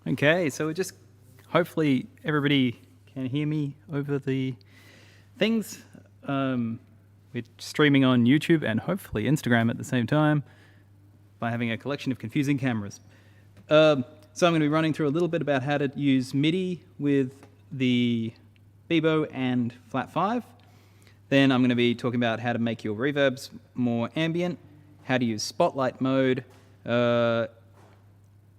Okay, so we're just hopefully everybody can hear me over the things. We're streaming on YouTube and hopefully Instagram at the same time by having a collection of confusing cameras. So I'm going to be running through a little bit about how to use Midi with the Beebo and Flat 5. Then I'm going to be talking about how to make your reverbs more ambient, how to use spotlight mode,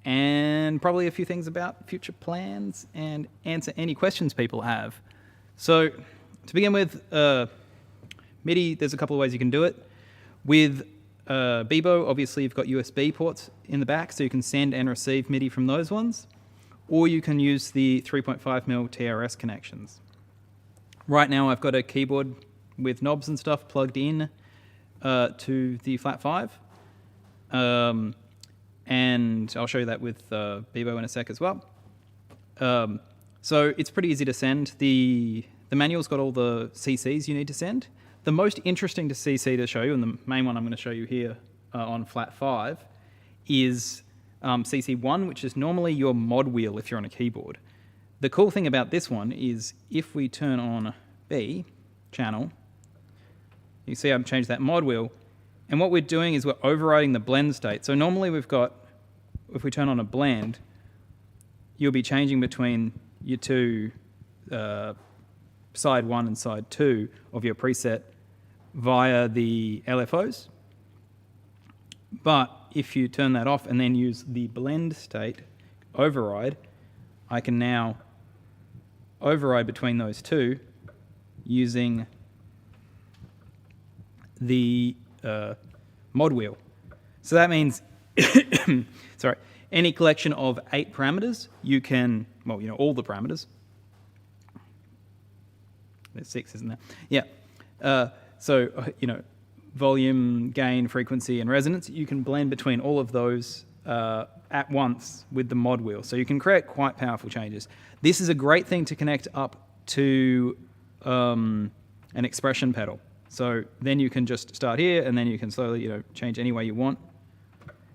and probably a few things about future plans and answer any questions people have. So to begin with, Midi, there's a couple of ways you can do it. With Beebo, obviously you've got USB ports in the back, so you can send and receive Midi from those ones, or you can use the 3.5mm TRS connections. Right now I've got a keyboard with knobs and stuff plugged in to the Flat 5. And I'll show you that with Beebo in a sec as well. So it's pretty easy to send. The manual's got all the CCs you need to send. The most interesting to CC to show you, and the main one I'm going to show you here on Flat 5, is CC1, which is normally your mod wheel if you're on a keyboard. The cool thing about this one is if we turn on B channel, you see I've changed that mod wheel, and what we're doing is we're overriding the blend state. So normally we've got, if we turn on a blend, you'll be changing between your two, side 1 and side 2 of your preset via the LFOs. But if you turn that off and then use the blend state override, I can now override between those two using the mod wheel. So that means, sorry, any collection of 8 parameters, you can, well, you know, all the parameters. There's 6, isn't there? Yeah. So, you know, volume, gain, frequency, and resonance, you can blend between all of those at once with the mod wheel. So you can create quite powerful changes. This is a great thing to connect up to an expression pedal. So then you can just start here, and then you can slowly, you know, change any way you want.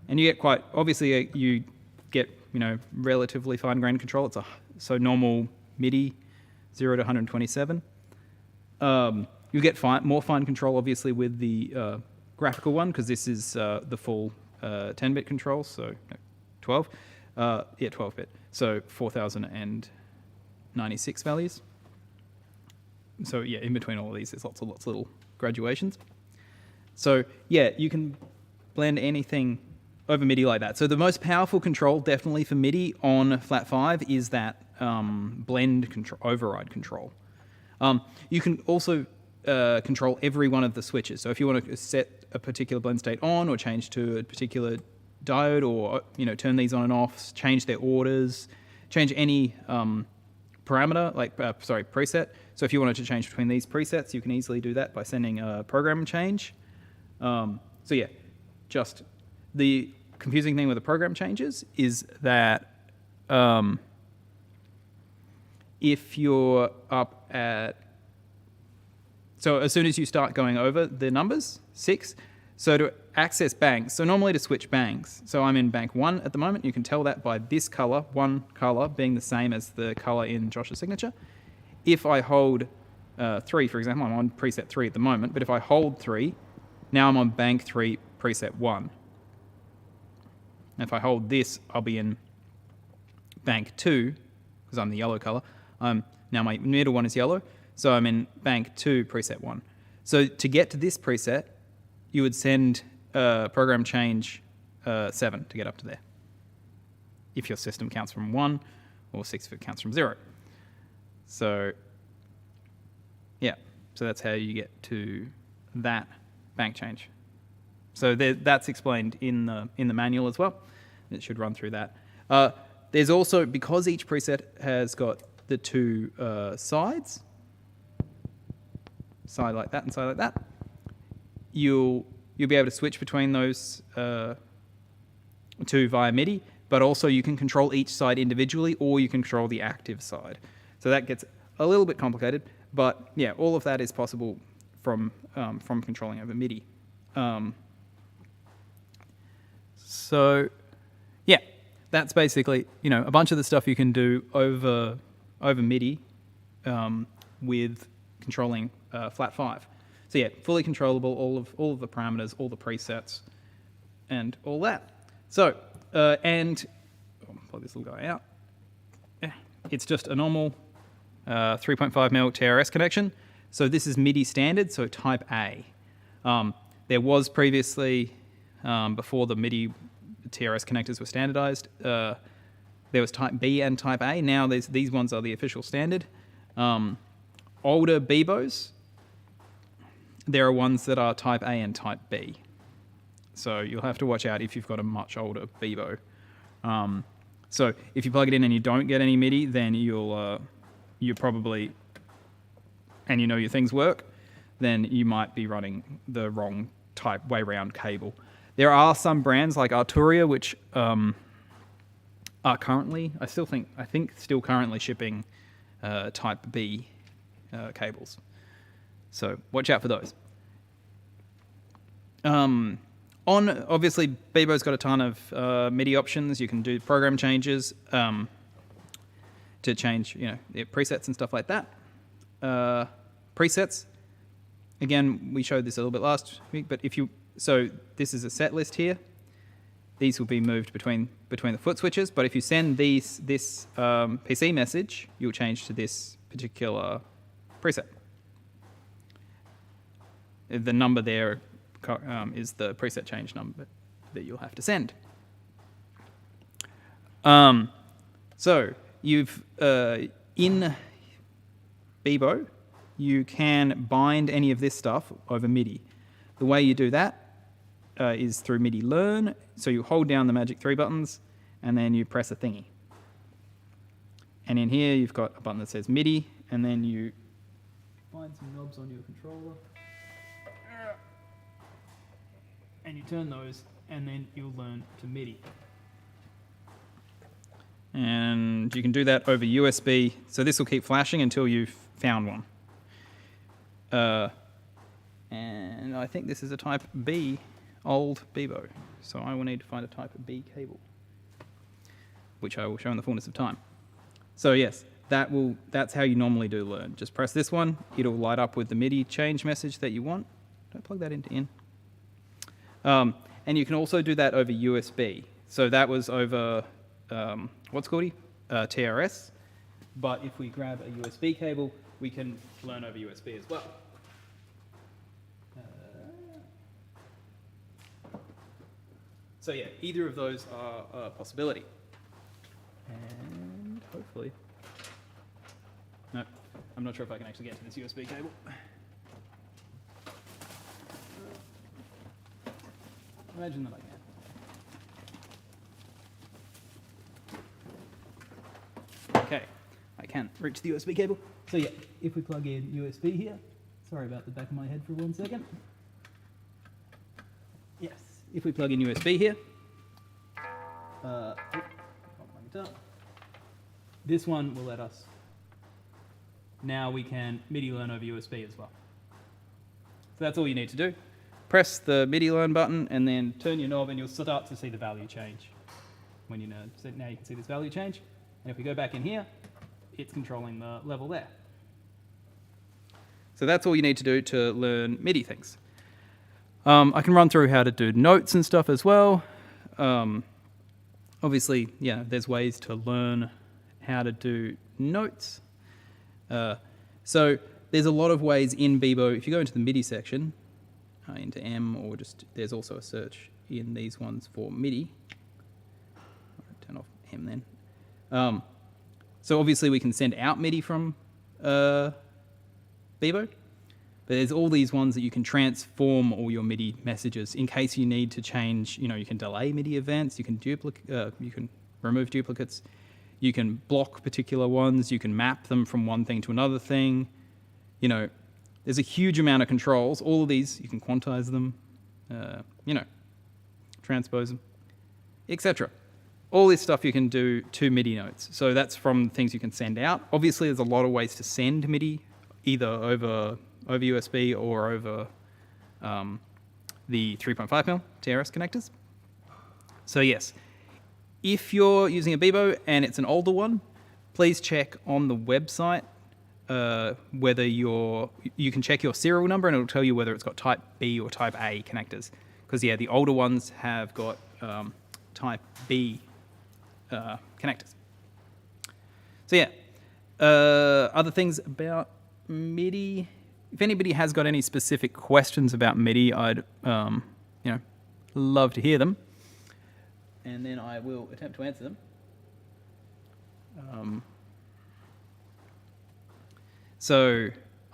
And you get quite, obviously, you get, you know, relatively fine-grained control. It's so normal Midi, 0 to 127. You get more fine control, obviously, with the graphical one, because this is the full 10-bit control, so no, 12. Yeah, 12-bit. So 4096 values. So yeah, in between all of these, there's lots of little graduations. So yeah, you can blend anything over Midi like that. So the most powerful control, definitely for Midi on Flat 5, is that blend control, override control. You can also control every one of the switches. So if you want to set a particular blend state on, or change to a particular diode, or, you know, turn these on and off, change their orders, change any parameter, like preset. So if you wanted to change between these presets, you can easily do that by sending a program change. So yeah, just the confusing thing with the program changes is that if you're up at, so as soon as you start going over the numbers, 6, so to access banks, so normally to switch banks, so I'm in bank 1 at the moment. You can tell that by this color, one color being the same as the color in Josh's signature. If I hold 3, for example, I'm on preset 3 at the moment, but if I hold 3, now I'm on bank 3, preset 1. And if I hold this, I'll be in bank 2, because I'm the yellow color. Now my middle one is yellow, so I'm in bank 2, preset 1. So to get to this preset, you would send program change 7 to get up to there, if your system counts from 1, or 6 if it counts from 0. So yeah, so that's how you get to that bank change. So that's explained in the manual as well. It should run through that. There's also, because each preset has got the 2 sides, side like that and side like that, you'll be able to switch between those 2 via Midi, but also you can control each side individually, or you can control the active side. So that gets a little bit complicated, but yeah, all of that is possible from controlling over Midi. So yeah, that's basically, a bunch of the stuff you can do over MIDI with controlling flat 5. So yeah, fully controllable, all of the parameters, all the presets, and all that. So, and plug this little guy out. Yeah, it's just a normal 3.5mm TRS connection. So this is MIDI standard, so type A. There was previously, before the MIDI TRS connectors were standardized, there was type B and type A. Now these ones are the official standard. Older Beebos, there are ones that are type A and type B. So you'll have to watch out if you've got a much older Beebo. So if you plug it in and you don't get any MIDI, then you probably, and your things work, then you might be running the wrong type way round cable. There are some brands like Arturia which are currently, I think still currently shipping type B cables. So watch out for those. Obviously, Beebo's got a ton of MIDI options. You can do program changes to change, presets and stuff like that. Presets, again, we showed this a little bit last week, but so this is a set list here. These will be moved between the foot switches, but if you send this PC message, you'll change to this particular preset. The number there is the preset change number that you'll have to send. So you've in Beebo, you can bind any of this stuff over MIDI. The way you do that is through MIDI Learn. So you hold down the magic 3 buttons, and then you press a thingy. And in here, you've got a button that says MIDI, and then you find some knobs on your controller. And you turn those, and then you'll learn to MIDI. And you can do that over USB. So this will keep flashing until you've found one. And I think this is a type B old Beebo. So I will need to find a type B cable, which I will show in the fullness of time. So yes, that's how you normally do learn. Just press this one. It'll light up with the MIDI change message that you want. Don't plug that into in. And you can also do that over USB. So that was over, what's called TRS. But if we grab a USB cable, we can learn over USB as well. So yeah, either of those are a possibility. And hopefully, no, I'm not sure if I can actually get to this USB cable. Imagine that I can. Okay, I can reach the USB cable. So yeah, if we plug in USB here, sorry about the back of my head for 1 second. Yes, if we plug in USB here, this one will let us. Now we can MIDI learn over USB as well. So that's all you need to do. Press the MIDI learn button and then turn your knob and you'll start to see the value change. When you know, so now you can see this value change. And if we go back in here, it's controlling the level there. So that's all you need to do to learn MIDI things. I can run through how to do notes and stuff as well. Obviously, yeah, there's ways to learn how to do notes. So there's a lot of ways in Beebo. If you go into the MIDI section, into M, or just there's also a search in these ones for MIDI. Turn off M then. So obviously we can send out MIDI from Beebo, but there's all these ones that you can transform all your MIDI messages in case you need to change. You can delay MIDI events. You can you can remove duplicates. You can block particular ones. You can map them from one thing to another thing. There's a huge amount of controls. All of these, you can quantize them, transpose them, etc. All this stuff you can do to MIDI notes. So that's from things you can send out. Obviously, there's a lot of ways to send MIDI, either over USB or over the 3.5mm TRS connectors. So yes, If you're using a Beebo and it's an older one, please check on the website whether you can check your serial number and it'll tell you whether it's got type B or type A connectors. Because yeah, the older ones have got type B connectors. So yeah, other things about MIDI. If anybody has got any specific questions about MIDI, I'd love to hear them, and then I will attempt to answer them.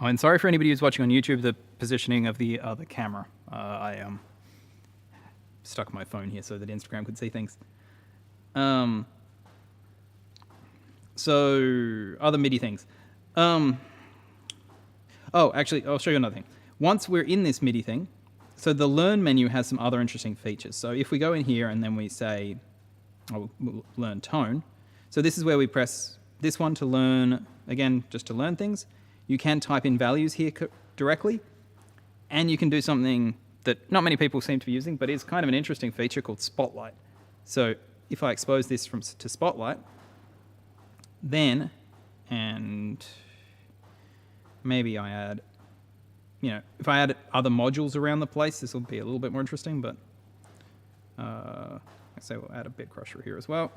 I'm sorry for anybody who's watching on YouTube, the positioning of the other camera. I stuck my phone here so that Instagram could see things. So, other MIDI things. Actually, I'll show you another thing. Once we're in this MIDI thing, so the Learn menu has some other interesting features. So if we go in here and then we say, we'll learn tone. So this is where we press this one to learn, again, just to learn things. You can type in values here directly, and you can do something that not many people seem to be using, but is kind of an interesting feature called Spotlight. So if I expose this to Spotlight, then, and maybe I add, if I add other modules around the place, this will be a little bit more interesting, but let's say we'll add a bit crusher here as well.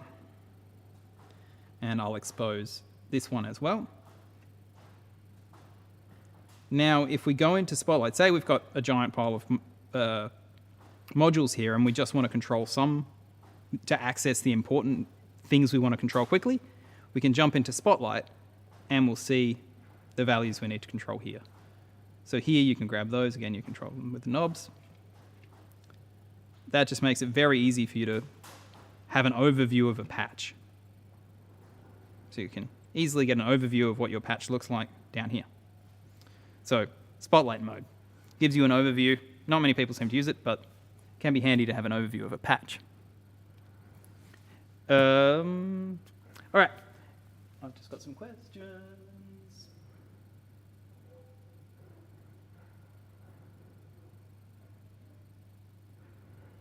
And I'll expose this one as well. Now, if we go into Spotlight, say we've got a giant pile of modules here and we just want to control some to access the important things we want to control quickly, we can jump into Spotlight and we'll see the values we need to control here. So here you can grab those. Again, you control them with the knobs. That just makes it very easy for you to have an overview of a patch. So you can easily get an overview of what your patch looks like down here. So Spotlight mode gives you an overview. Not many people seem to use it, but it can be handy to have an overview of a patch. All right. I've just got some questions.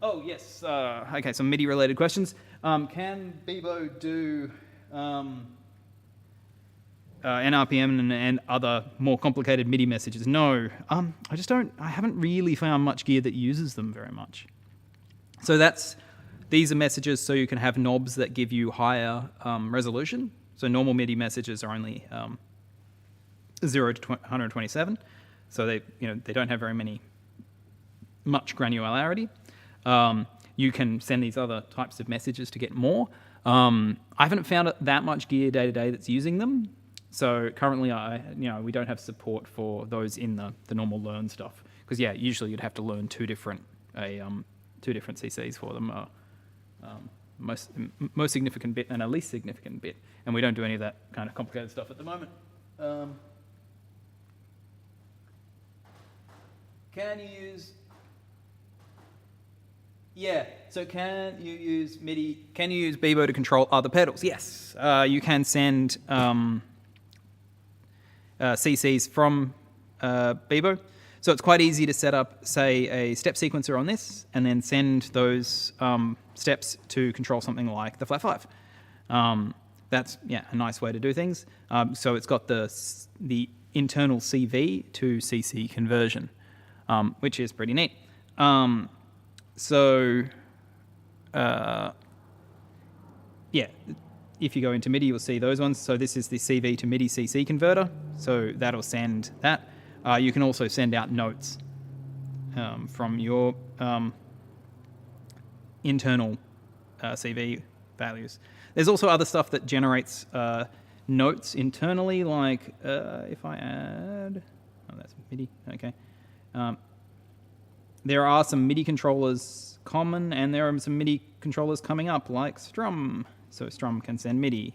Oh, yes. Okay, some MIDI-related questions. Can Beebo do NRPM and other more complicated MIDI messages? No. I haven't really found much gear that uses them very much. So these are messages so you can have knobs that give you higher resolution. So normal MIDI messages are only 0 to 127. So they don't have much granularity. You can send these other types of messages to get more. I haven't found that much gear day to day that's using them. So currently, we don't have support for those in the normal learn stuff. Because usually you'd have to learn two different CCs for them. Most significant bit and a least significant bit, and we don't do any of that kind of complicated stuff at the moment. Can you use? Yeah. So can you use MIDI? Can you use Beebo to control other pedals? Yes. You can send CCs from Beebo. So it's quite easy to set up, say, a step sequencer on this, and then send those steps to control something like the flat 5. That's a nice way to do things. So it's got the internal CV to CC conversion, which is pretty neat. If you go into MIDI, you'll see those ones. So this is the CV to MIDI CC converter. So that'll send that. You can also send out notes from your internal CV values. There's also other stuff that generates notes internally, like if I add... Oh, that's MIDI. Okay. There are some MIDI controllers common, and there are some MIDI controllers coming up, like Strum. So Strum can send MIDI,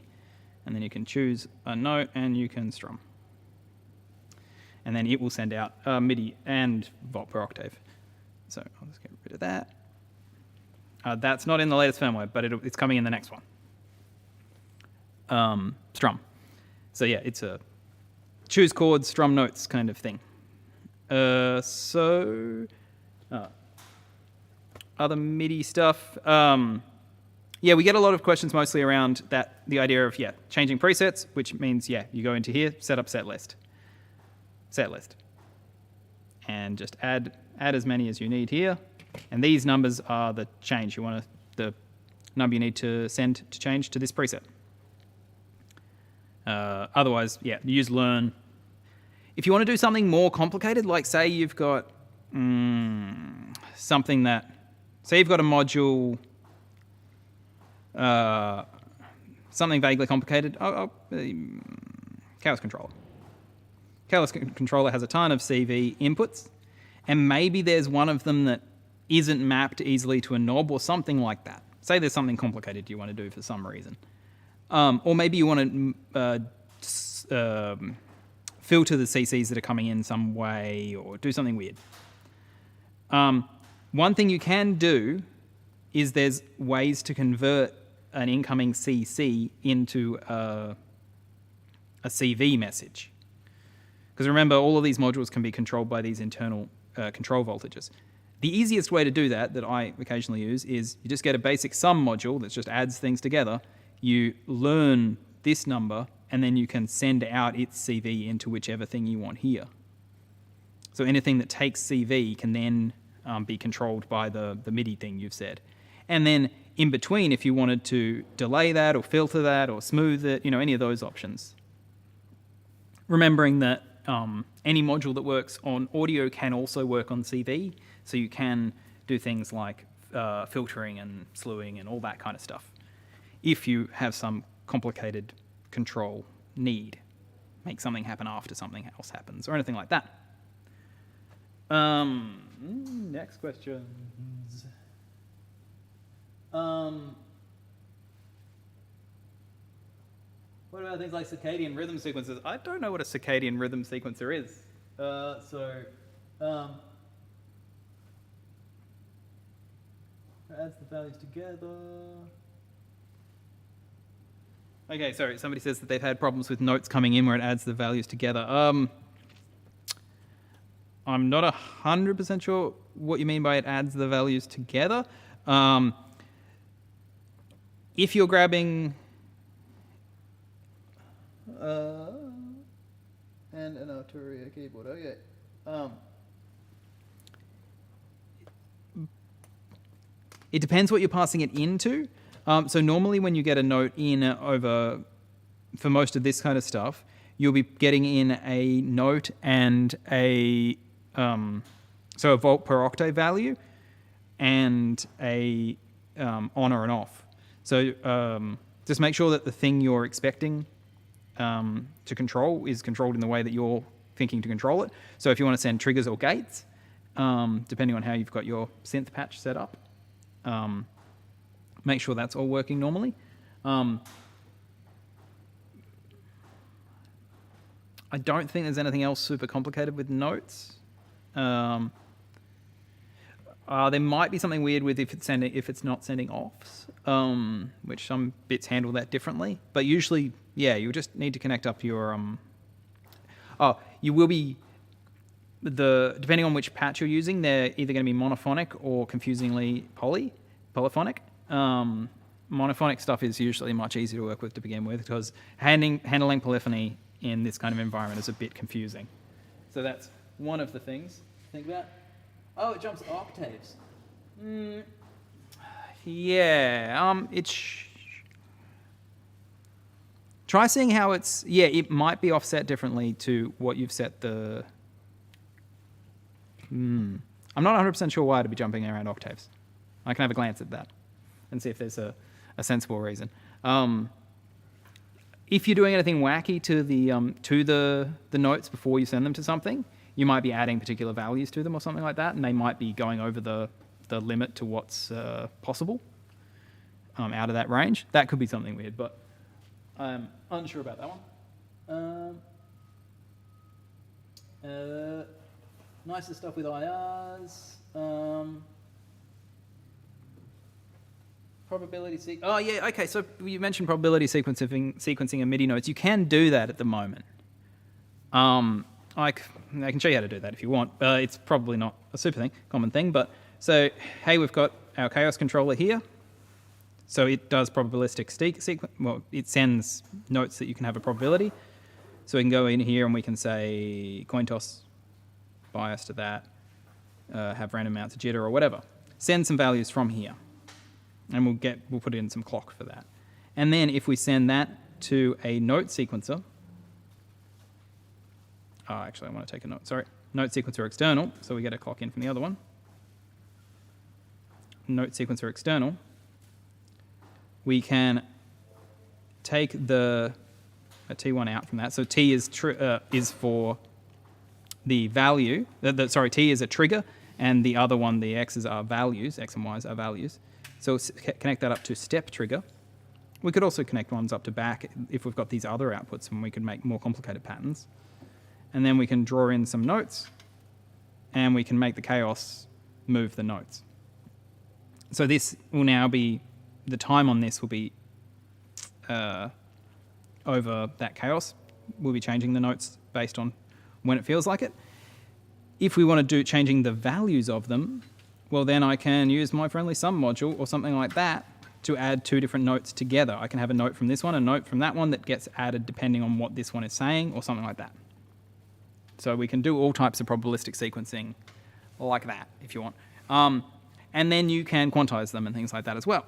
and then you can choose a note, and you can strum. And then it will send out MIDI and volt per octave. So I'll just get rid of that. That's not in the latest firmware, but it's coming in the next one. Strum. So it's a choose chords, strum notes kind of thing. Other MIDI stuff. Yeah, we get a lot of questions mostly around that, the idea of, changing presets, which means, you go into here, set up set list. And just add as many as you need here. And these numbers are the change. The number you need to send to change to this preset. Otherwise, use learn. If you want to do something more complicated, like say you've got something that, say you've got a module, something vaguely complicated, Chaos Controller. Chaos Controller has a ton of CV inputs, and maybe there's one of them that isn't mapped easily to a knob or something like that. Say there's something complicated you want to do for some reason. Or maybe you want to filter the CCs that are coming in some way or do something weird. One thing you can do is there's ways to convert an incoming CC into a CV message. Because remember, all of these modules can be controlled by these internal control voltages. The easiest way to do that I occasionally use, is you just get a basic sum module that just adds things together. You learn this number, and then you can send out its CV into whichever thing you want here. So anything that takes CV can then be controlled by the Midi thing you've said. And then in between, if you wanted to delay that or filter that or smooth it, any of those options. Remembering that any module that works on audio can also work on CV, so you can do things like filtering and slewing and all that kind of stuff. If you have some complicated control need, make something happen after something else happens, or anything like that. Next questions. What about things like circadian rhythm sequences? I don't know what a circadian rhythm sequencer is. Adds the values together. Okay, sorry, somebody says that they've had problems with notes coming in where it adds the values together. I'm not 100% sure what you mean by it adds the values together. If you're grabbing and an Arturia keyboard, okay. It depends what you're passing it into. So normally when you get a note in for most of this kind of stuff, you'll be getting in a note and a volt per octave value and a on or an off. So just make sure that the thing you're expecting to control is controlled in the way that you're thinking to control it. So if you want to send triggers or gates, depending on how you've got your synth patch set up, make sure that's all working normally. I don't think there's anything else super complicated with notes. There might be something weird with if it's not sending offs, which some bits handle that differently. But usually, you just need to connect up your. You will be depending on which patch you're using, they're either going to be monophonic or confusingly polyphonic. Monophonic stuff is usually much easier to work with to begin with because handling polyphony in this kind of environment is a bit confusing. So that's one of the things to think about. Oh, it jumps octaves. Try seeing how it's, it might be offset differently to what you've set the, I'm not 100% sure why it'd be jumping around octaves. I can have a glance at that and see if there's a sensible reason. If you're doing anything wacky to the notes before you send them to something, you might be adding particular values to them or something like that, and they might be going over the limit to what's possible out of that range. That could be something weird, but I'm unsure about that one. Nicer stuff with IRs. Probability okay, so you mentioned probability sequencing and MIDI notes. You can do that at the moment. I can show you how to do that if you want. It's probably not a super common thing, but so, hey, we've got our chaos controller here. So it does probabilistic sequence. Well, it sends notes that you can have a probability. So we can go in here and we can say coin toss, bias to that, have random amounts of jitter or whatever. Send some values from here, and we'll put in some clock for that. And then if we send that to a note sequencer, actually I want to take a note. Sorry, note sequencer external. So we get a clock in from the other one. Note sequencer external. We can take a T1 out from that. So T is for the value. T is a trigger, and the other one, the X's are values. X and Y's are values. So connect that up to step trigger. We could also connect ones up to back if we've got these other outputs, and we could make more complicated patterns. And then we can draw in some notes, and we can make the chaos move the notes. So this will now be, the time on this will be over that chaos. We'll be changing the notes based on when it feels like it. If we want to do changing the values of them, well, then I can use my friendly sum module or something like that to add two different notes together. I can have a note from this one, a note from that one that gets added depending on what this one is saying or something like that. So we can do all types of probabilistic sequencing like that if you want. And then you can quantize them and things like that as well.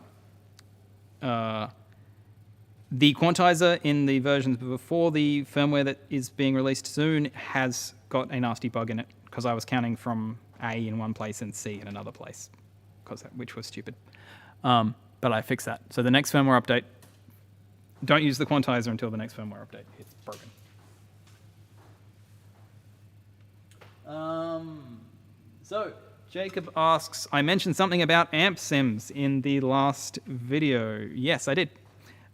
The quantizer in the versions before the firmware that is being released soon has got a nasty bug in it because I was counting from A in one place and C in another place, which was stupid. But I fixed that. So the next firmware update, don't use the quantizer until the next firmware update. It's broken. So Jacob asks, I mentioned something about amp sims in the last video. Yes, I did.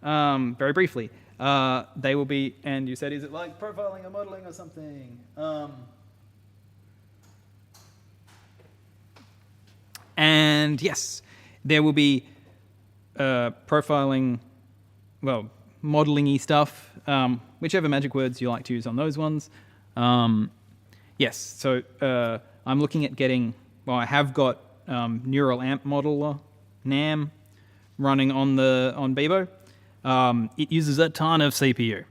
Very briefly. They will be, and you said, is it like profiling or modeling or something? And yes, there will be profiling, well, modeling-y stuff, whichever magic words you like to use on those ones. Yes, so I'm looking at getting, well, I have got Neural Amp Modeler, NAM, running on Beebo. It uses a ton of CPU,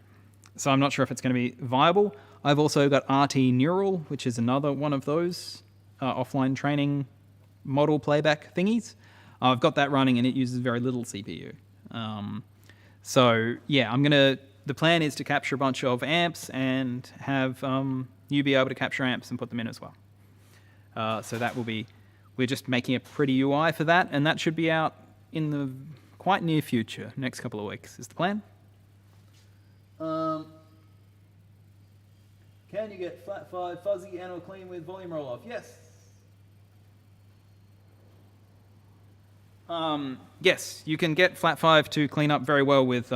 so I'm not sure if it's going to be viable. I've also got RT Neural, which is another one of those offline training model playback thingies. I've got that running, and it uses very little CPU. So yeah, the plan is to capture a bunch of amps and have you be able to capture amps and put them in as well. So that will be, we're just making a pretty UI for that, and that should be out in the quite near future, next couple of weeks is the plan. Can you get flat 5 fuzzy and or clean with volume roll off? Yes. Yes, you can get flat 5 to clean up very well with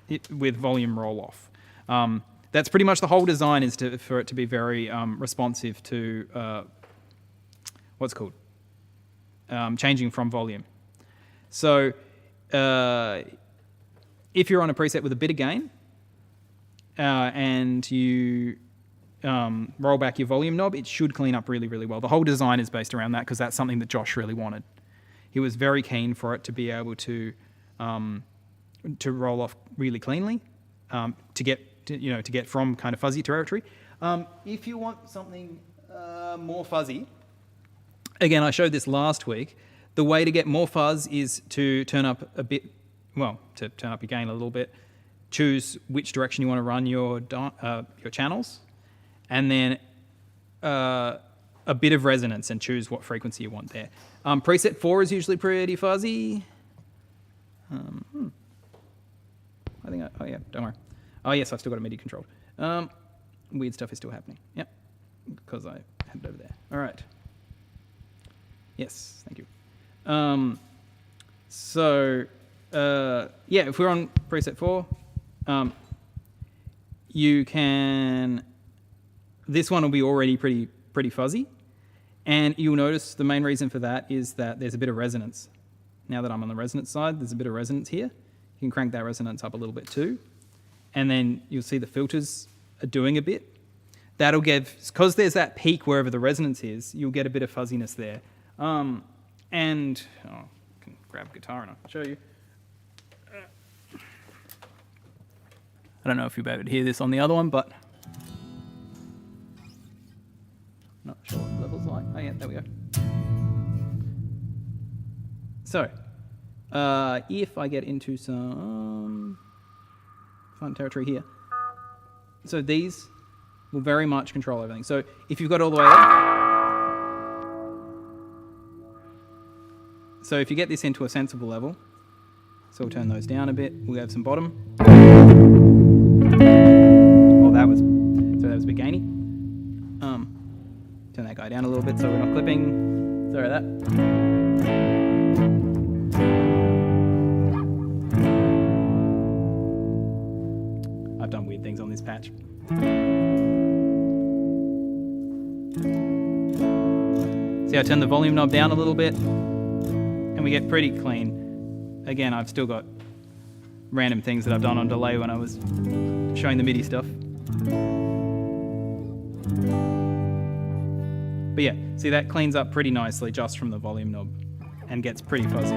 volume roll off. That's pretty much the whole design, is for it to be very responsive to what's called changing from volume. So if you're on a preset with a bit of gain and you roll back your volume knob, it should clean up really, really well. The whole design is based around that because that's something that Josh really wanted. He was very keen for it to be able to roll off really cleanly, to get from kind of fuzzy territory. If you want something more fuzzy, again, I showed this last week. The way to get more fuzz is to turn up a bit, to turn up your gain a little bit, choose which direction you want to run your channels, and then a bit of resonance and choose what frequency you want there. Preset 4 is usually pretty fuzzy. I think, oh yeah, don't worry. Oh yes, I've still got a MIDI controlled. Weird stuff is still happening. Yep, because I had it over there. All right. Yes, thank you. Yeah, if we're on preset 4, you can, this one will be already pretty fuzzy, and you'll notice the main reason for that is that there's a bit of resonance. Now that I'm on the resonance side, there's a bit of resonance here. You can crank that resonance up a little bit too, and then you'll see the filters are doing a bit. That'll give, because there's that peak wherever the resonance is, you'll get a bit of fuzziness there. And I can grab a guitar and I'll show you. I don't know if you'll be able to hear this on the other one, but not sure what the level's like. Oh yeah, there we go. So, if I get into some fun territory here, so these will very much control everything. So if you've got all the way up, so if you get this into a sensible level, so we'll turn those down a bit. We'll have some bottom. Oh, that was a bit gainy. Turn that guy down a little bit so we're not clipping. Sorry that. I've done weird things on this patch. See, I turn the volume knob down a little bit and we get pretty clean. Again, I've still got random things that I've done on delay when I was showing the Midi stuff. But yeah, see, that cleans up pretty nicely just from the volume knob and gets pretty fuzzy.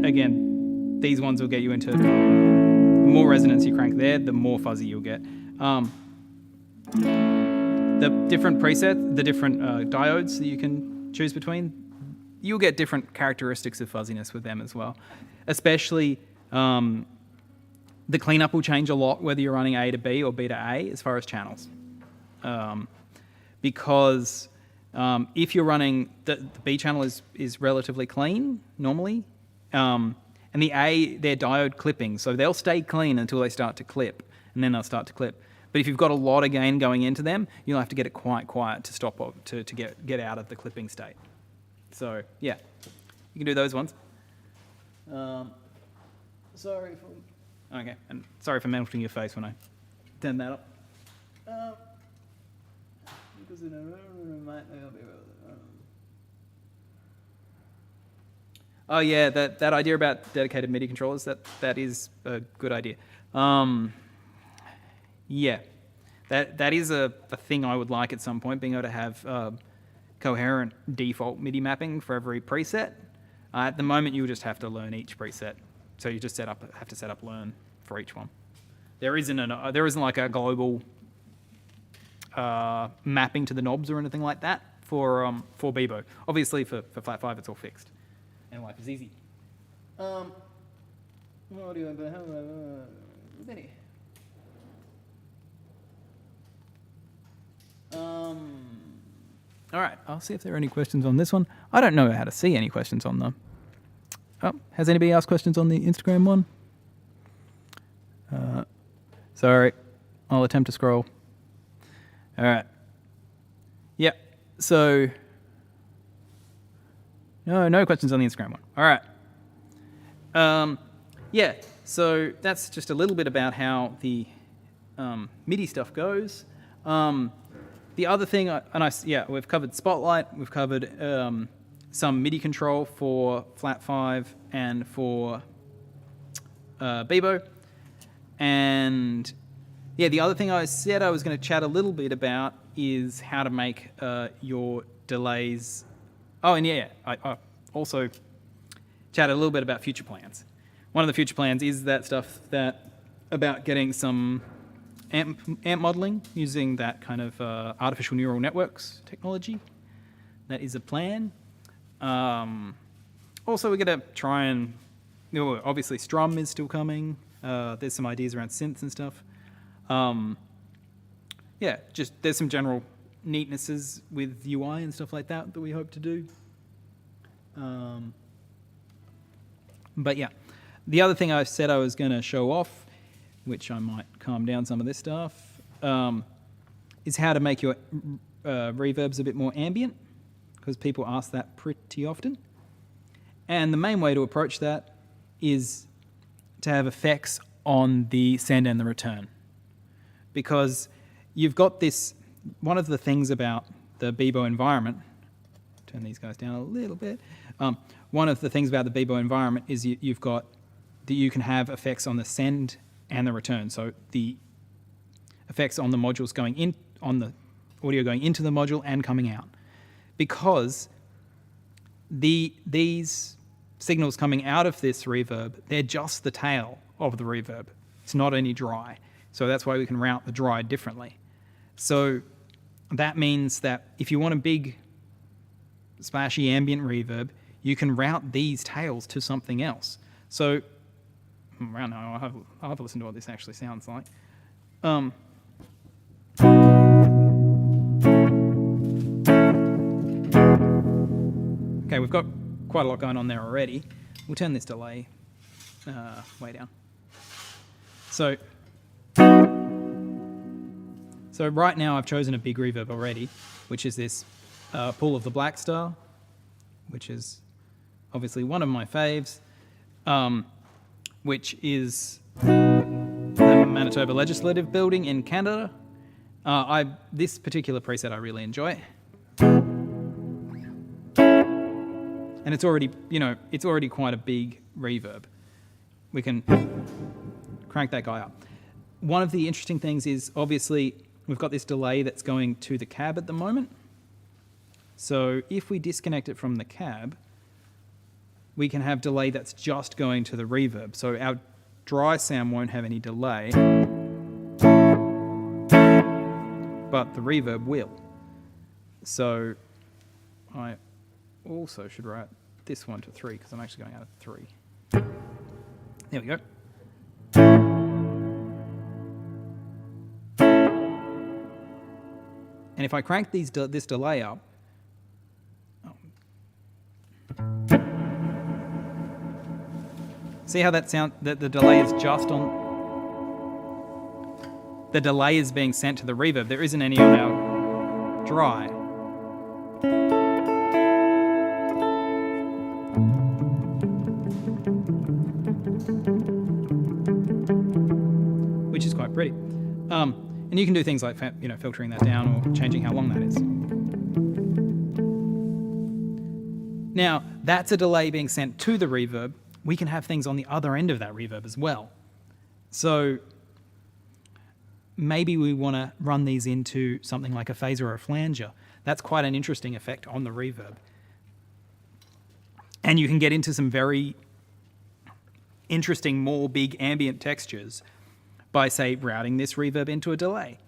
Again, these ones will get you into, the more resonance you crank there, the more fuzzy you'll get. The different presets, the different diodes that you can choose between, you'll get different characteristics of fuzziness with them as well. Especially, the cleanup will change a lot whether you're running A to B or B to A as far as channels. Because if you're running, the B channel is relatively clean normally, and the A, they're diode clipping, so they'll stay clean until they start to clip, and then they'll start to clip. But if you've got a lot of gain going into them, you'll have to get it quite quiet to stop to get out of the clipping state. So yeah, you can do those ones. Sorry for melting your face when I turn that up. Because in a room might not be oh yeah, that idea about dedicated MIDI controllers, that is a good idea. Yeah, that is a thing I would like at some point, being able to have coherent default MIDI mapping for every preset. At the moment, you just have to learn each preset, so you just have to set up learn for each one. There isn't like a global mapping to the knobs or anything like that for Beebo. Obviously, for Flat 5, it's all fixed, and life is easy. What do you have? All right, I'll see if there are any questions on this one. I don't know how to see any questions on them. Oh, has anybody asked questions on the Instagram one? Sorry, I'll attempt to scroll. All right. Yep, so no questions on the Instagram one. All right. Yeah, so that's just a little bit about how the MIDI stuff goes. The other thing, we've covered Spotlight, we've covered some MIDI control for Flat 5 and for Beebo. And yeah, the other thing I said I was going to chat a little bit about is how to make your delays. Oh, and yeah, I also chat a little bit about future plans. One of the future plans is that stuff about getting some amp modeling using that kind of artificial neural networks technology. That is a plan. Also, we're going to try and, obviously Strum is still coming. There's some ideas around synths and stuff. Yeah, just there's some general neatnesses with UI and stuff like that we hope to do. But yeah, the other thing I said I was going to show off, which I might calm down some of this stuff, is how to make your reverbs a bit more ambient, because people ask that pretty often. And the main way to approach that is to have effects on the send and the return. Because you've got this, one of the things about the Beebo environment, turn these guys down a little bit, one of the things about the Beebo environment is you've got that you can have effects on the send and the return. So the effects on the modules going in, on the audio going into the module and coming out. Because these signals coming out of this reverb, they're just the tail of the reverb. It's not any dry. So that's why we can route the dry differently. So that means that if you want a big splashy ambient reverb, you can route these tails to something else. So, well, no, I'll have to listen to what this actually sounds like. Okay, we've got quite a lot going on there already. We'll turn this delay way down. So right now I've chosen a big reverb already, which is this Pool of the Black Star, which is obviously one of my faves, which is the Manitoba Legislative Building in Canada. This particular preset I really enjoy. And it's already, it's already quite a big reverb. We can crank that guy up. One of the interesting things is, obviously, we've got this delay that's going to the cab at the moment. So if we disconnect it from the cab, we can have delay that's just going to the reverb. So our dry sound won't have any delay, but the reverb will. So I also should write this one to 3 because I'm actually going out of 3. There we go. And if I crank this delay up, see how that sound, that the delay is just on, the delay is being sent to the reverb. There isn't any on our dry. Which is quite pretty. And you can do things like filtering that down or changing how long that is. Now, that's a delay being sent to the reverb. We can have things on the other end of that reverb as well. So maybe we want to run these into something like a phaser or a flanger. That's quite an interesting effect on the reverb. And you can get into some very interesting, more big ambient textures by, say, routing this reverb into a delay,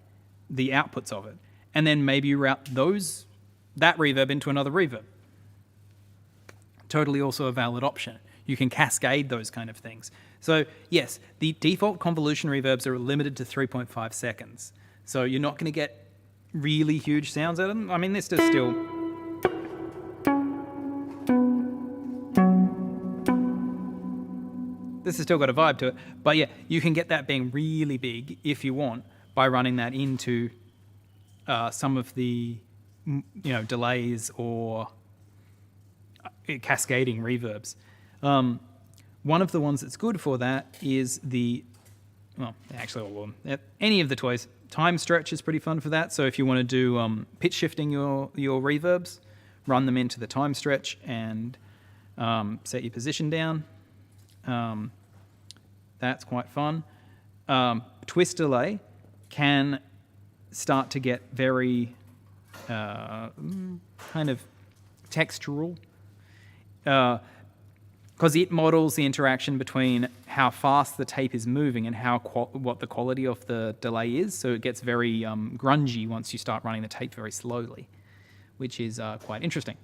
the outputs of it. And then maybe you route that reverb into another reverb. Totally also a valid option. You can cascade those kind of things. So yes, the default convolution reverbs are limited to 3.5 seconds. So you're not going to get really huge sounds out of them. I mean, this is still... This has still got a vibe to it. But yeah, you can get that being really big if you want by running that into some of the delays or cascading reverbs. One of the ones that's good for that is actually all of them. Any of the toys. Time stretch is pretty fun for that. So if you want to do pitch shifting your reverbs, run them into the time stretch and set your position down. That's quite fun. Twist delay can start to get very kind of textural because it models the interaction between how fast the tape is moving and what the quality of the delay is. So it gets very grungy once you start running the tape very slowly, which is quite interesting.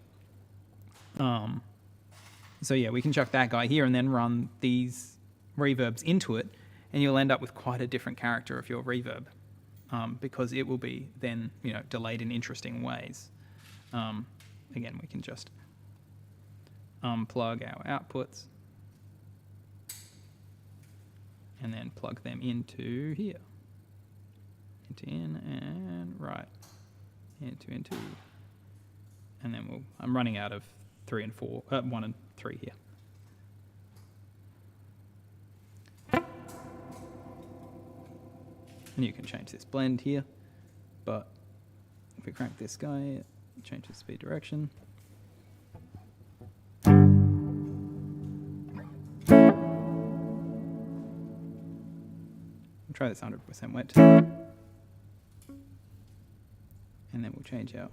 So yeah, we can chuck that guy here and then run these reverbs into it, and you'll end up with quite a different character of your reverb because it will be then delayed in interesting ways. Again, we can just unplug our outputs and then plug them into here, into in and right, into, and then I'm running out of 1 and 3 here. And you can change this blend here, but if we crank this guy, it changes speed direction. We'll try this 100% wet. And then we'll change out.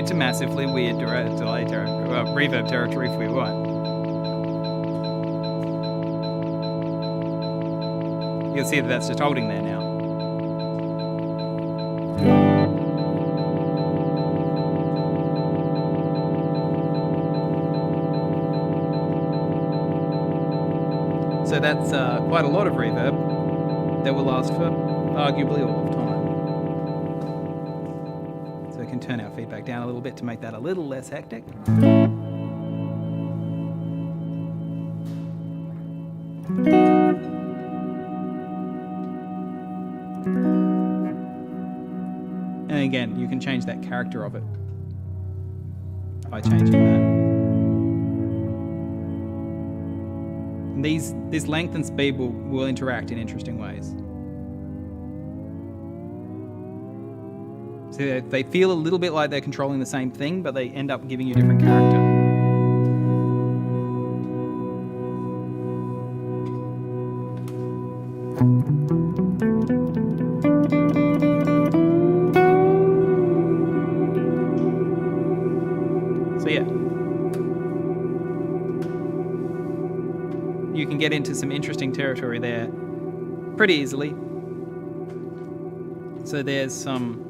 into massively weird delay reverb territory if we want. You'll see that that's just holding there now. So that's quite a lot of reverb that will last for arguably all of time. So we can turn our feedback down a little bit to make that a little less hectic. And again, you can change that character of it by changing that. And this length and speed will interact in interesting ways. So they feel a little bit like they're controlling the same thing, but they end up giving you a different character. So yeah, you can get into some interesting territory there pretty easily. So there's some,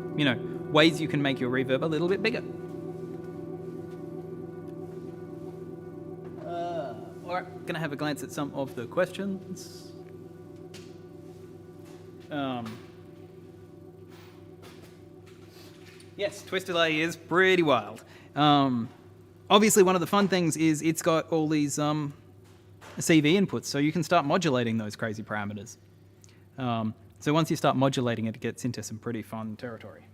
ways you can make your reverb a little bit bigger. All right, gonna have a glance at some of the questions. Yes, twist delay is pretty wild. Obviously, one of the fun things is it's got all these CV inputs, so you can start modulating those crazy parameters. So once you start modulating it, it gets into some pretty fun territory.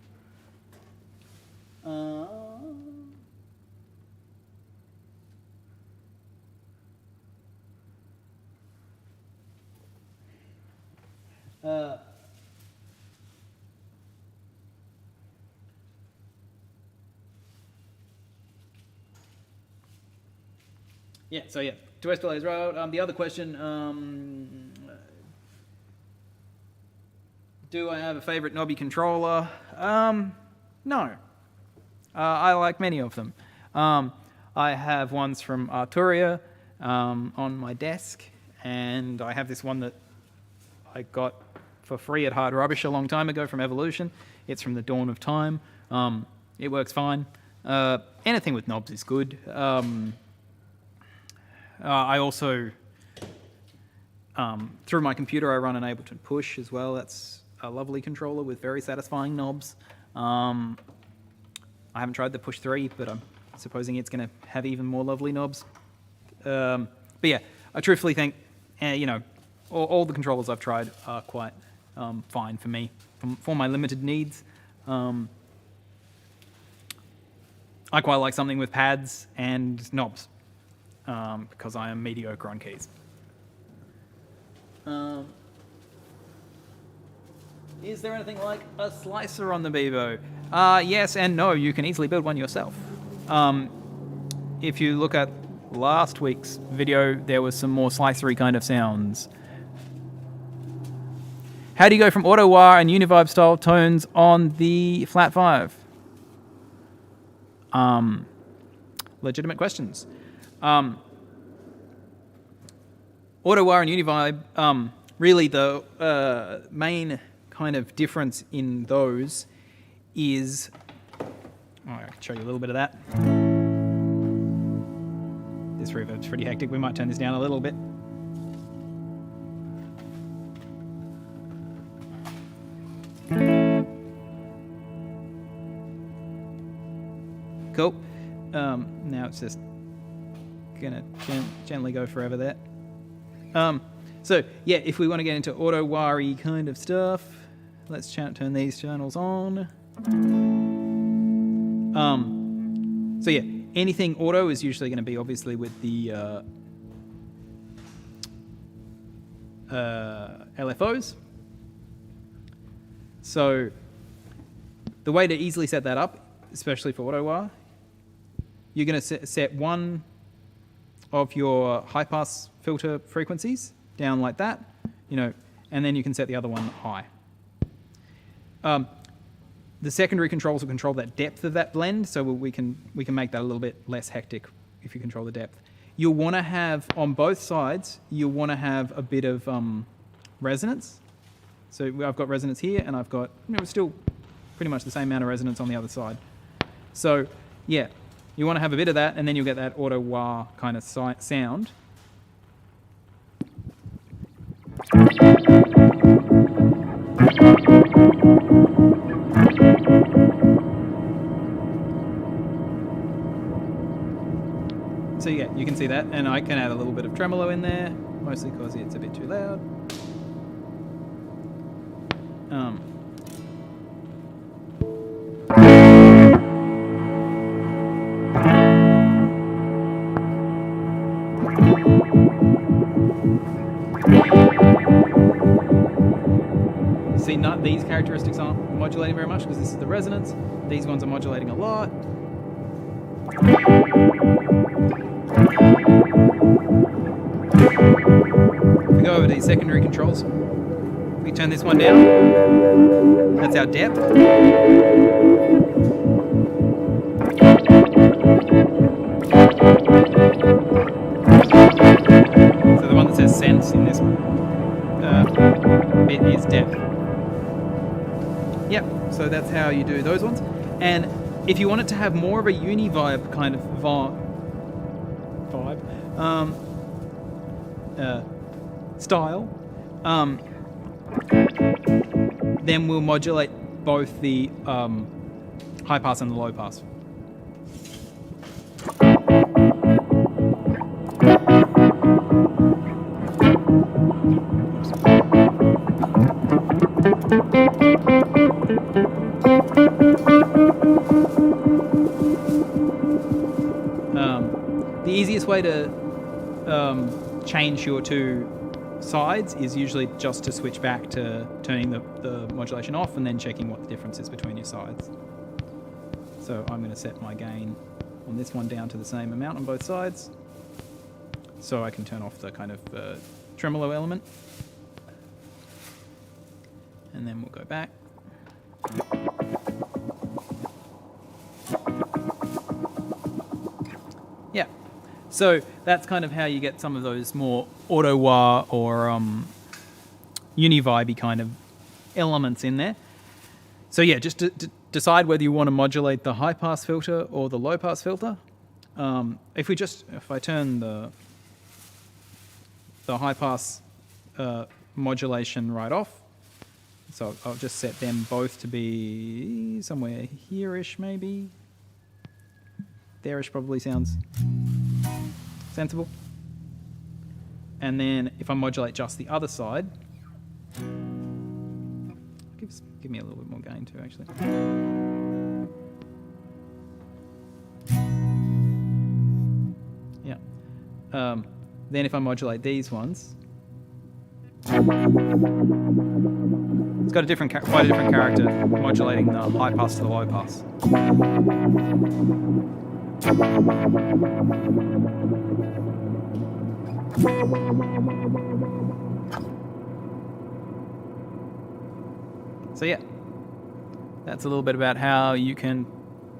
Twist delay is right. The other question, do I have a favorite knobby controller? No. I like many of them. I have ones from Arturia on my desk, and I have this one that I got for free at Hard Rubbish a long time ago from Evolution. It's from the dawn of time. It works fine. Anything with knobs is good. I also, through my computer, I run an Ableton Push as well. That's a lovely controller with very satisfying knobs. I haven't tried the Push 3, but I'm supposing it's going to have even more lovely knobs. But yeah, I truthfully think, all the controllers I've tried are quite fine for me, for my limited needs. I quite like something with pads and knobs, because I am mediocre on keys. Is there anything like a slicer on the Beebo? Yes and no, you can easily build one yourself. If you look at last week's video, there was some more slicery kind of sounds. How do you go from auto wire and uni-vibe style tones on the Flat 5? Legitimate questions. Auto wire and uni-vibe, really the main kind of difference in those is, I can show you a little bit of that. This reverb's pretty hectic. We might turn this down a little bit. Cool. Now it's just gonna gently go forever there. So yeah, if we want to get into auto wiry kind of stuff, let's turn these channels on. So yeah, anything auto is usually going to be obviously with the LFOs. So the way to easily set that up, especially for auto wire, you're going to set one of your high pass filter frequencies down like that, and then you can set the other one high. The secondary controls will control that depth of that blend, so we can make that a little bit less hectic if you control the depth. You'll want to have, on both sides, you'll want to have a bit of resonance. So I've got resonance here, and I've got still pretty much the same amount of resonance on the other side. So yeah, you want to have a bit of that, and then you'll get that auto-wah kind of sound. So yeah, you can see that, and I can add a little bit of tremolo in there, mostly because it's a bit too loud. See, these characteristics aren't modulating very much because this is the resonance. These ones are modulating a lot. If we go over to these secondary controls, we turn this one down. That's our depth. So the one that says sense in this bit is depth. Yep, so that's how you do those ones. And if you want it to have more of a uni-vibe kind of style, then we'll modulate both the high pass and the low pass. The easiest way to change your two sides is usually just to switch back to turning the modulation off and then checking what the difference is between your sides. So I'm going to set my gain on this one down to the same amount on both sides, so I can turn off the kind of tremolo element. And then we'll go back. Yeah, so that's kind of how you get some of those more auto-wah or uni-vibey kind of elements in there. So yeah, just to decide whether you want to modulate the high-pass filter or the low-pass filter. If I turn the high-pass modulation right off, so I'll just set them both to be somewhere here-ish maybe. There-ish probably sounds sensible. And then if I modulate just the other side, give me a little bit more gain too, actually. Yeah. Then if I modulate these ones, it's got a quite a different character modulating the high pass to the low pass. So yeah, that's a little bit about how you can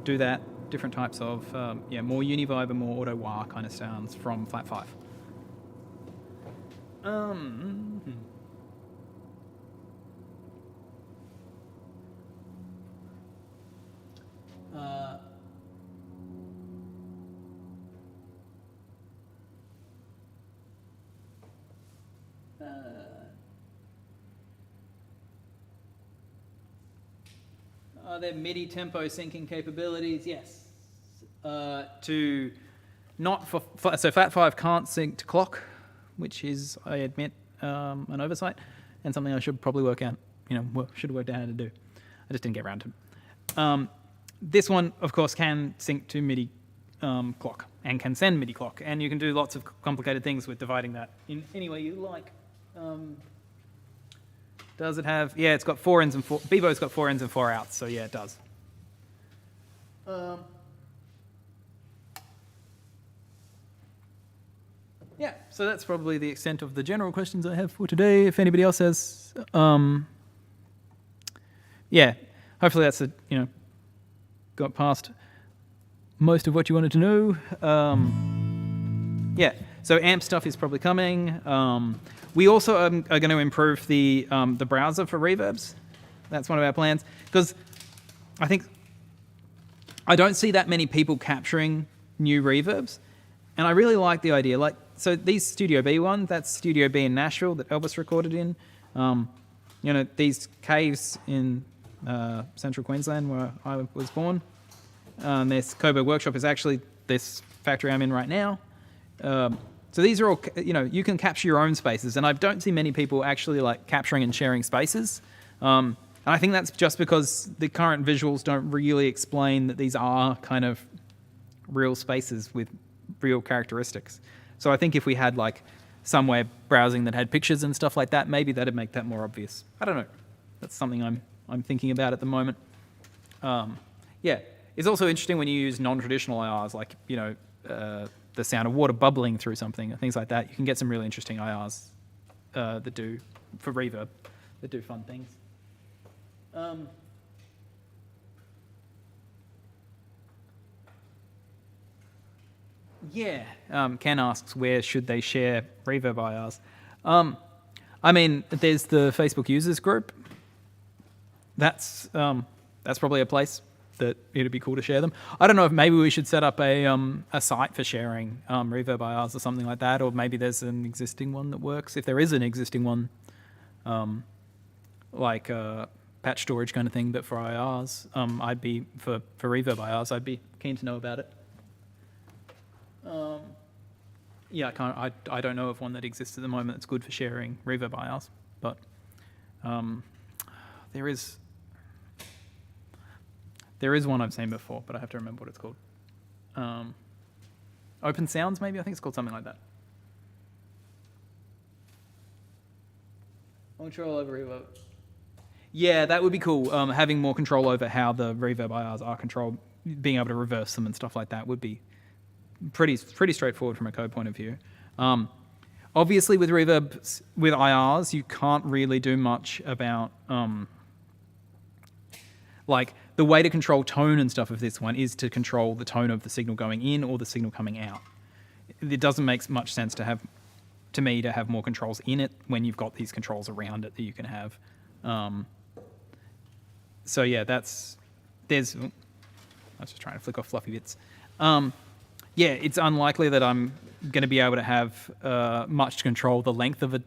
do that, different types of more uni-vibe and more auto-wah kind of sounds from Flat 5. Are there MIDI tempo syncing capabilities? Yes. So Flat 5 can't sync to clock, which is, I admit, an oversight and something I should probably work out. Should have worked out how to do. I just didn't get around to it. This one, of course, can sync to MIDI clock and can send MIDI clock, and you can do lots of complicated things with dividing that in any way you like. Does it have? Yeah, it's got 4 ins and 4. Beebo's got 4 ins and 4 outs, so yeah, it does. Yeah, so that's probably the extent of the general questions I have for today. If anybody else has, hopefully that's got past most of what you wanted to know. Yeah, so AMP stuff is probably coming. We also are going to improve the browser for reverbs. That's one of our plans, because I don't see that many people capturing new reverbs, and I really like the idea. Like, so these Studio B ones, that's Studio B in Nashville that Elvis recorded in. These caves in central Queensland where I was born. This Coburg Workshop is actually this factory I'm in right now. So these are all, you can capture your own spaces, and I don't see many people actually like capturing and sharing spaces. And I think that's just because the current visuals don't really explain that these are kind of real spaces with real characteristics. So I think if we had like somewhere browsing that had pictures and stuff like that, maybe that'd make that more obvious. I don't know. That's something I'm thinking about at the moment. Yeah, it's also interesting when you use non-traditional IRs, like the sound of water bubbling through something, things like that. You can get some really interesting IRs that do for reverb, that do fun things. Ken asks, where should they share reverb IRs? There's the Facebook users group. That's probably a place that it'd be cool to share them. I don't know if maybe we should set up a site for sharing reverb IRs or something like that, or maybe there's an existing one that works. If there is an existing one, like patch storage kind of thing, but for IRs, I'd be for reverb IRs, I'd be keen to know about it. I don't know of one that exists at the moment that's good for sharing reverb IRs, but there is one I've seen before, but I have to remember what it's called. Open Sounds, maybe? I think it's called something like that. Control over reverb. Yeah, that would be cool. Having more control over how the reverb IRs are controlled, being able to reverse them and stuff like that would be pretty straightforward from a code point of view. Obviously, with reverbs, with IRs, you can't really do much about like the way to control tone and stuff of this one is to control the tone of the signal going in or the signal coming out. It doesn't make much sense to have more controls in it when you've got these controls around it that you can have. So yeah, I was just trying to flick off fluffy bits. Yeah, it's unlikely that I'm going to be able to have much to control the length of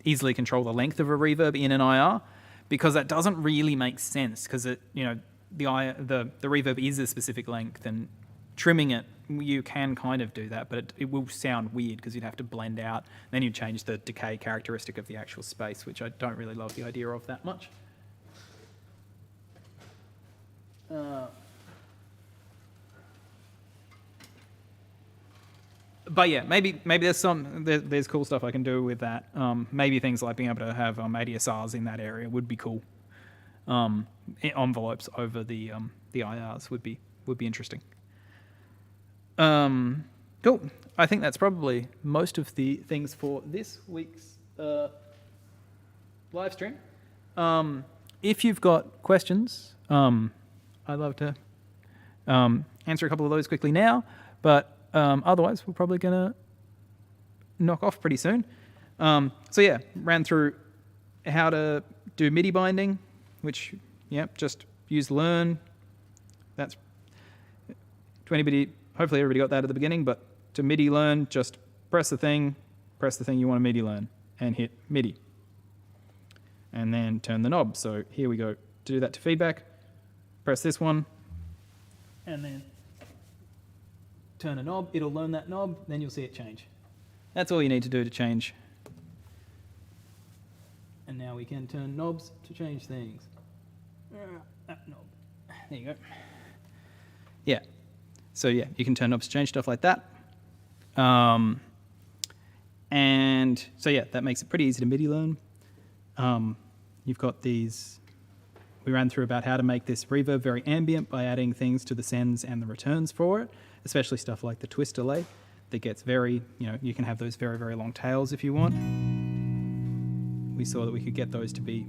easily control the length of a reverb in an IR, because that doesn't really make sense, because the reverb is a specific length, and trimming it, you can kind of do that, but it will sound weird because you'd have to blend out. Then you'd change the decay characteristic of the actual space, which I don't really love the idea of that much. But yeah, maybe there's cool stuff I can do with that. Maybe things like being able to have ADSRs in that area would be cool. Envelopes over the IRs would be interesting. Cool. I think that's probably most of the things for this week's live stream. If you've got questions, I'd love to answer a couple of those quickly now, but otherwise we're probably going to knock off pretty soon. So yeah, ran through how to do MIDI binding, which, just use learn. That's to anybody. Hopefully everybody got that at the beginning, but to MIDI learn, just press the thing you want to MIDI learn, and hit MIDI. And then turn the knob. So here we go. To do that to feedback, press this one, and then turn a knob. It'll learn that knob, then you'll see it change. That's all you need to do to change. And now we can turn knobs to change things. That knob. There you go. Yeah. So yeah, you can turn knobs to change stuff like that. And so yeah, that makes it pretty easy to MIDI learn. You've got these, we ran through about how to make this reverb very ambient by adding things to the sends and the returns for it, especially stuff like the twist delay that gets very, you can have those very, very long tails if you want. We saw that we could get those to be,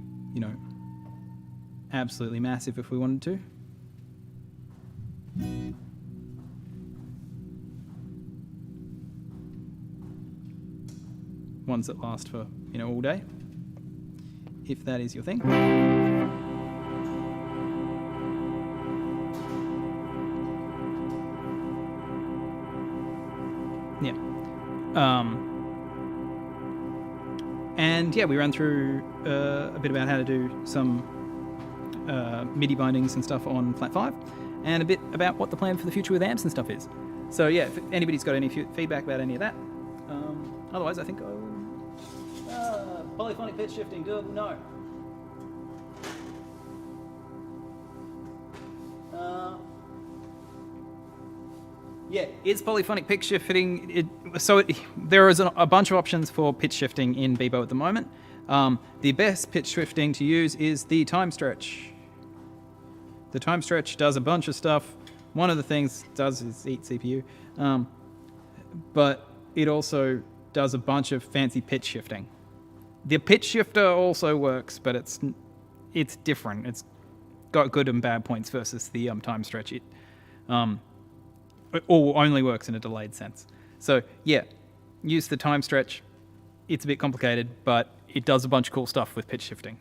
absolutely massive if we wanted to. Ones that last for, all day, if that is your thing. Yeah. And yeah, we ran through a bit about how to do some MIDI bindings and stuff on Flat 5, and a bit about what the plan for the future with amps and stuff is. So yeah, if anybody's got any feedback about any of that, otherwise I think polyphonic pitch shifting, doable? No. Yeah, is polyphonic pitch shifting? There is a bunch of options for pitch shifting in Beebo at the moment. The best pitch shifting to use is the time stretch. The time stretch does a bunch of stuff. One of the things it does is eat CPU, but it also does a bunch of fancy pitch shifting. The pitch shifter also works, but it's different. It's got good and bad points versus the time stretch. It only works in a delayed sense. So yeah, use the time stretch. It's a bit complicated, but it does a bunch of cool stuff with pitch shifting.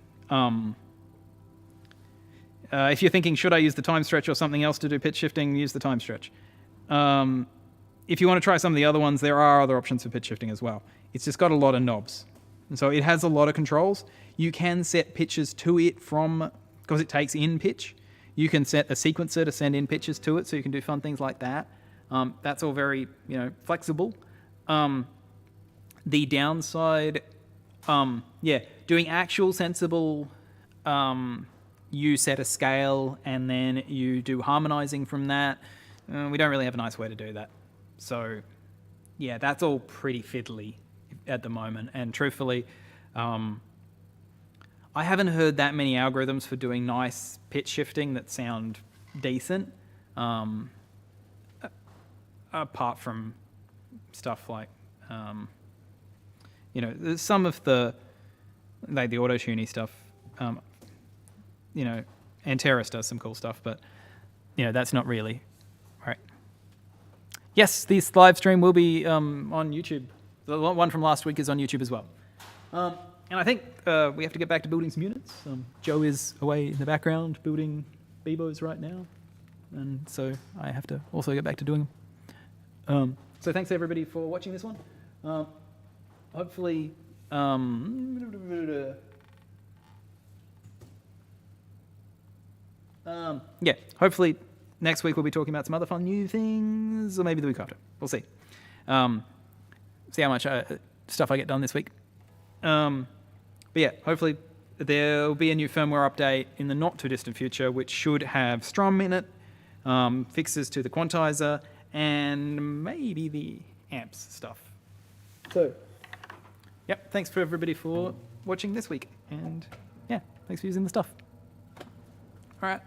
If you're thinking, should I use the time stretch or something else to do pitch shifting, use the time stretch. If you want to try some of the other ones, there are other options for pitch shifting as well. It's just got a lot of knobs. And so it has a lot of controls. You can set pitches to it because it takes in pitch. You can set a sequencer to send in pitches to it, so you can do fun things like that. That's all very, flexible. The downside, doing actual sensible, you set a scale and then you do harmonizing from that. We don't really have a nice way to do that. So, yeah, that's all pretty fiddly at the moment. And truthfully, I haven't heard that many algorithms for doing nice pitch shifting that sound decent. Apart from stuff like, some of the auto-tuney stuff, Antares does some cool stuff, but, that's not really right. Yes, this live stream will be on YouTube. The one from last week is on YouTube as well. And I think we have to get back to building some units. Joe is away in the background building Beebos right now, and so I have to also get back to doing them. So thanks everybody for watching this one. Hopefully, hopefully next week we'll be talking about some other fun new things, or maybe the week after. We'll see. See how much stuff I get done this week. But yeah, hopefully there'll be a new firmware update in the not too distant future, which should have Strum in it, fixes to the quantizer, and maybe the amps stuff. So, yep, thanks for everybody for watching this week, and yeah, thanks for using the stuff. All right.